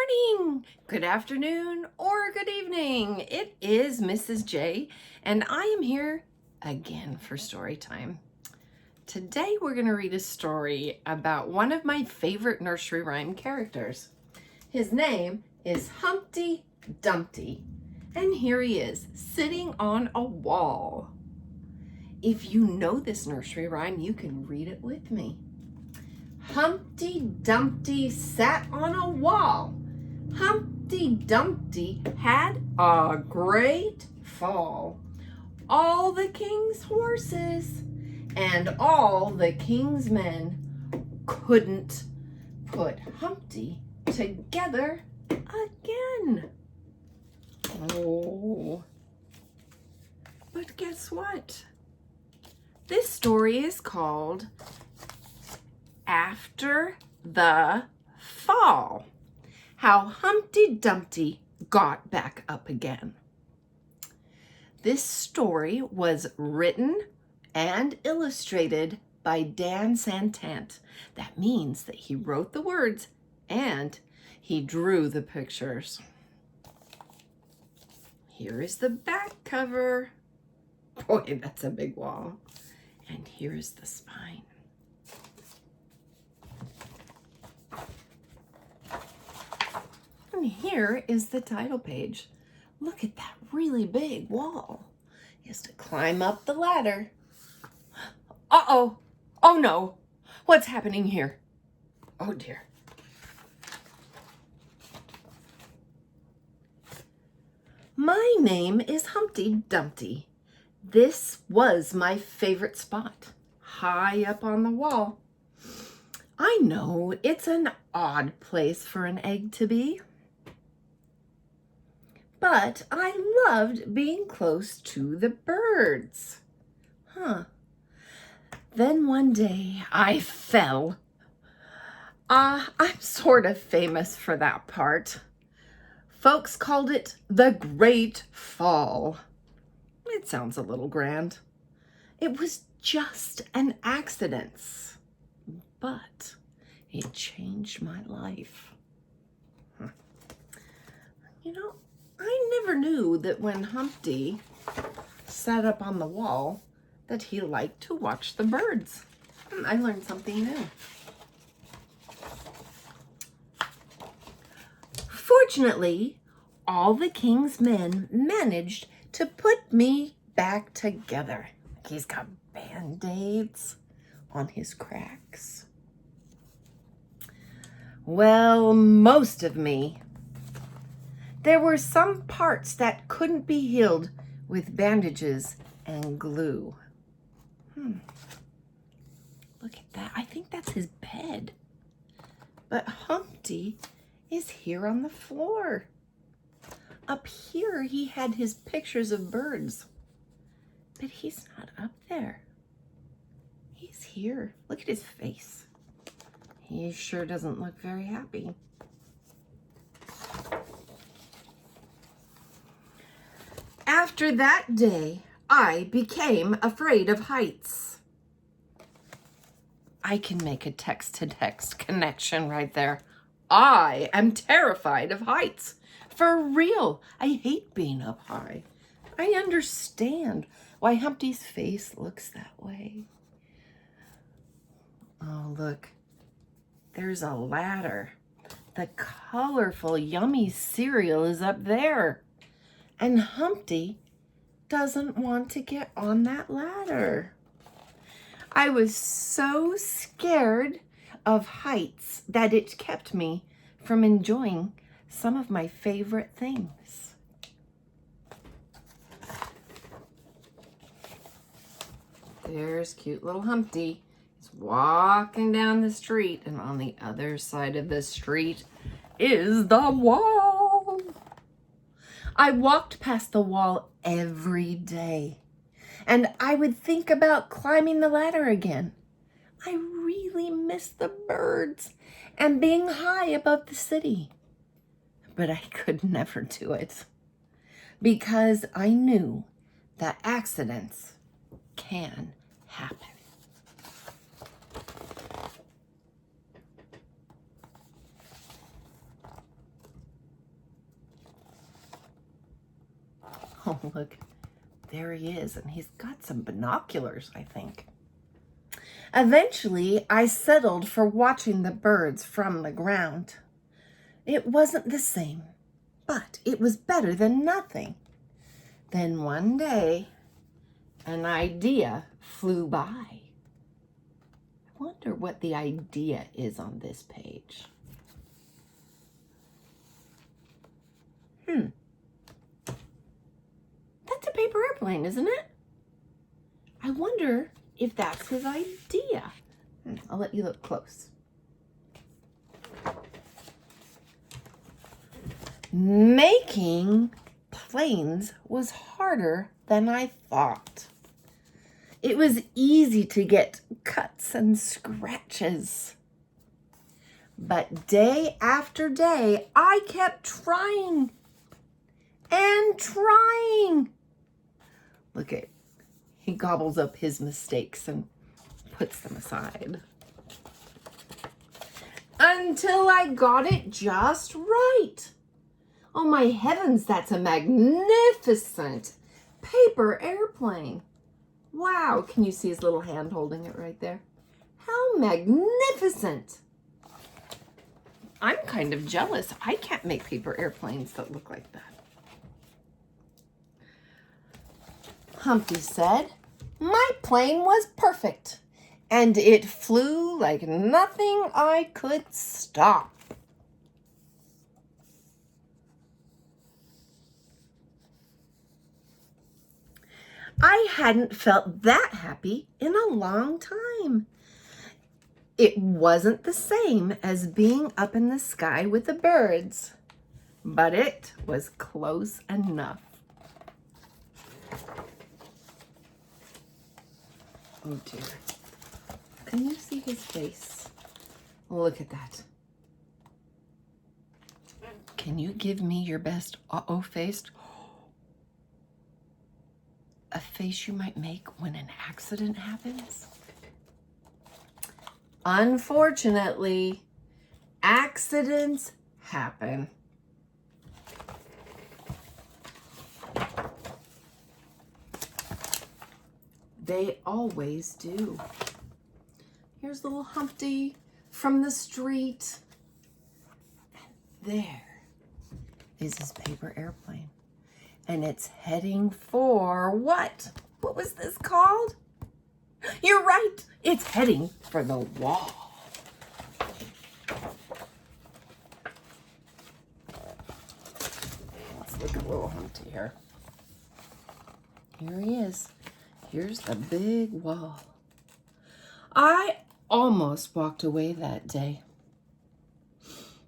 morning, good afternoon, or good evening. It is Mrs. J, and I am here again for story time. Today we're going to read a story about one of my favorite nursery rhyme characters. His name is Humpty Dumpty, and here he is, sitting on a wall. If you know this nursery rhyme, you can read it with me. Humpty Dumpty sat on a wall. Humpty Dumpty had a great fall. All the king's horses and all the king's men couldn't put Humpty together again. Oh, but guess what? This story is called After the Fall. How Humpty Dumpty got back up again. This story was written and illustrated by Dan Santant. That means that he wrote the words and he drew the pictures. Here is the back cover. Boy, that's a big wall. And here is the spine. And here is the title page. Look at that really big wall. He has to climb up the ladder. Uh-oh. Oh no. What's happening here? Oh dear. My name is Humpty Dumpty. This was my favorite spot, high up on the wall. I know it's an odd place for an egg to be, but I loved being close to the birds. Then one day I fell. I'm sort of famous for that part. Folks called it the Great Fall. It sounds a little grand. It was just an accident, but it changed my life. You know, I never knew that when Humpty sat up on the wall that he liked to watch the birds. I learned something new. Fortunately, all the king's men managed to put me back together. He's got band-aids on his cracks. Well, most of me. There were some parts that couldn't be healed with bandages and glue. Look at that. I think that's his bed. But Humpty is here on the floor. Up here, he had his pictures of birds. But he's not up there. He's here. Look at his face. He sure doesn't look very happy. After that day, I became afraid of heights. I can make a text-to-text connection right there. I am terrified of heights. For real, I hate being up high. I understand why Humpty's face looks that way. Oh, look. There's a ladder. The colorful, yummy cereal is up there. And Humpty doesn't want to get on that ladder. I was so scared of heights that it kept me from enjoying some of my favorite things. There's cute little Humpty. He's walking down the street, and on the other side of the street is the wall. I walked past the wall every day, and I would think about climbing the ladder again. I really miss the birds and being high above the city. But I could never do it because I knew that accidents can happen. Oh, look, there he is, and he's got some binoculars, I think. Eventually, I settled for watching the birds from the ground. It wasn't the same, but it was better than nothing. Then one day, an idea flew by. I wonder what the idea is on this page. That's a paper airplane, isn't it? I wonder if that's his idea. I'll let you look close. Making planes was harder than I thought. It was easy to get cuts and scratches. But day after day, I kept trying and trying. Look at, he gobbles up his mistakes and puts them aside. Until I got it just right. Oh my heavens, that's a magnificent paper airplane. Wow, can you see his little hand holding it right there? How magnificent. I'm kind of jealous. I can't make paper airplanes that look like that. Humpty said, my plane was perfect, and it flew like nothing I could stop. I hadn't felt that happy in a long time. It wasn't the same as being up in the sky with the birds, but it was close enough. Oh dear. Can you see his face? Look at that. Can you give me your best uh-oh face? A face you might make when an accident happens? Unfortunately, accidents happen. They always do. Here's little Humpty from the street. And there is his paper airplane. And it's heading for what? What was this called? You're right. It's heading for the wall. Let's look at little Humpty here. Here he is. Here's the big wall. I almost walked away that day.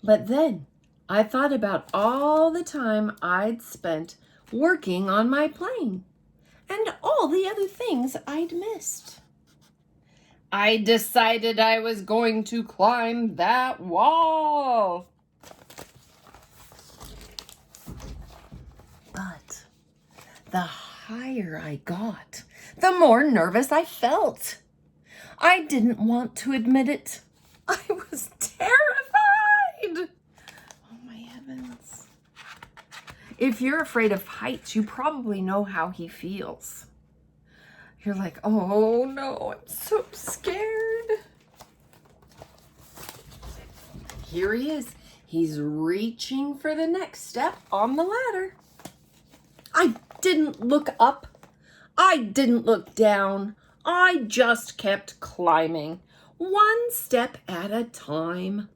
But then I thought about all the time I'd spent working on my plane and all the other things I'd missed. I decided I was going to climb that wall. But the higher I got, the more nervous I felt. I didn't want to admit it. I was terrified. Oh my heavens. If you're afraid of heights, you probably know how he feels. You're like, oh no, I'm so scared. Here he is. He's reaching for the next step on the ladder. I didn't look up. I didn't look down. I just kept climbing, one step at a time.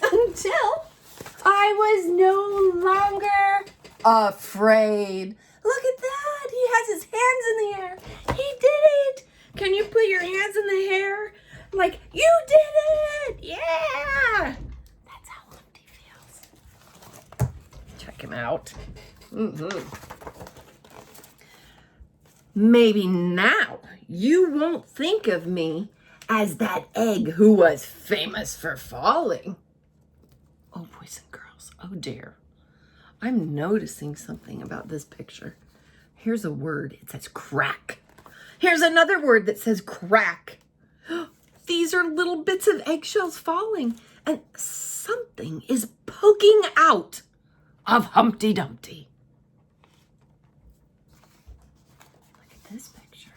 Until I was no longer afraid. Look at that. He has his hands in the air. He did it. Can you put your hands in the air? Like, you did it. Yeah. That's how Humpty feels. Check him out. Maybe now you won't think of me as that egg who was famous for falling. Oh, boys and girls, oh dear. I'm noticing something about this picture. Here's a word, it says crack. Here's another word that says crack. These are little bits of eggshells falling, and something is poking out of Humpty Dumpty. Look at this picture.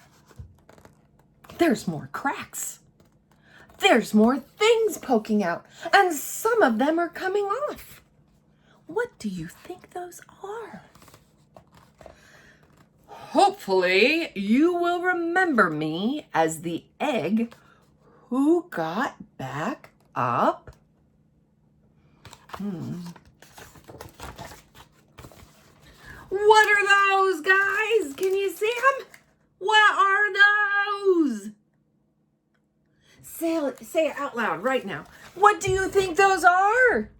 There's more cracks. There's more things poking out, and some of them are coming off. What do you think those are? Hopefully, you will remember me as the egg who got back up. What are those, guys? Can you see them? What are those? Say it out loud right now. What do you think those are?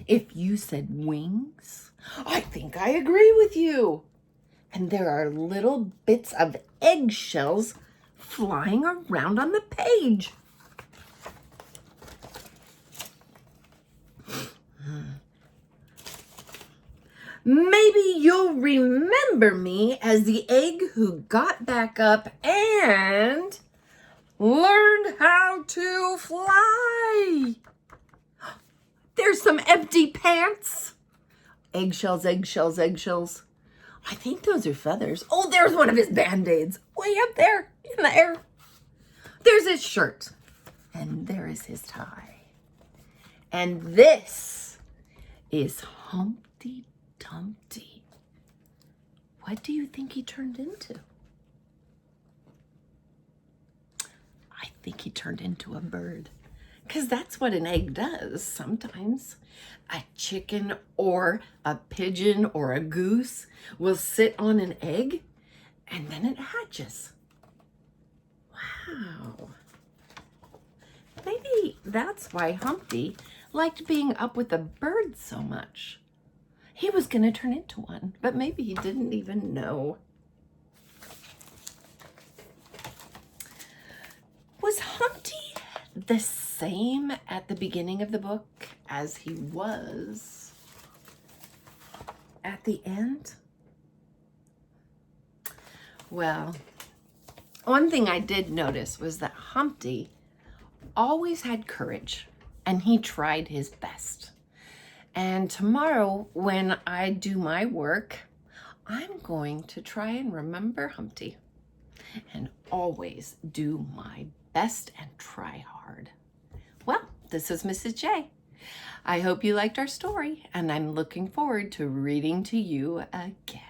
If you said wings, I think I agree with you. And there are little bits of eggshells flying around on the page. Maybe you'll remember me as the egg who got back up and learned how to fly. There's some empty pants. Eggshells, eggshells, eggshells. I think those are feathers. Oh, there's one of his Band-Aids way up there in the air. There's his shirt. And there is his tie. And this is Humpty Dumpty. What do you think he turned into? I think he turned into a bird. Because that's what an egg does sometimes. A chicken or a pigeon or a goose will sit on an egg and then it hatches. Wow. Maybe that's why Humpty liked being up with the birds so much. He was going to turn into one, but maybe he didn't even know. Was Humpty the same at the beginning of the book as he was at the end? Well, one thing I did notice was that Humpty always had courage and he tried his best. And tomorrow when I do my work, I'm going to try and remember Humpty and always do my best and try hard. Well, this is Mrs. J. I hope you liked our story, and I'm looking forward to reading to you again.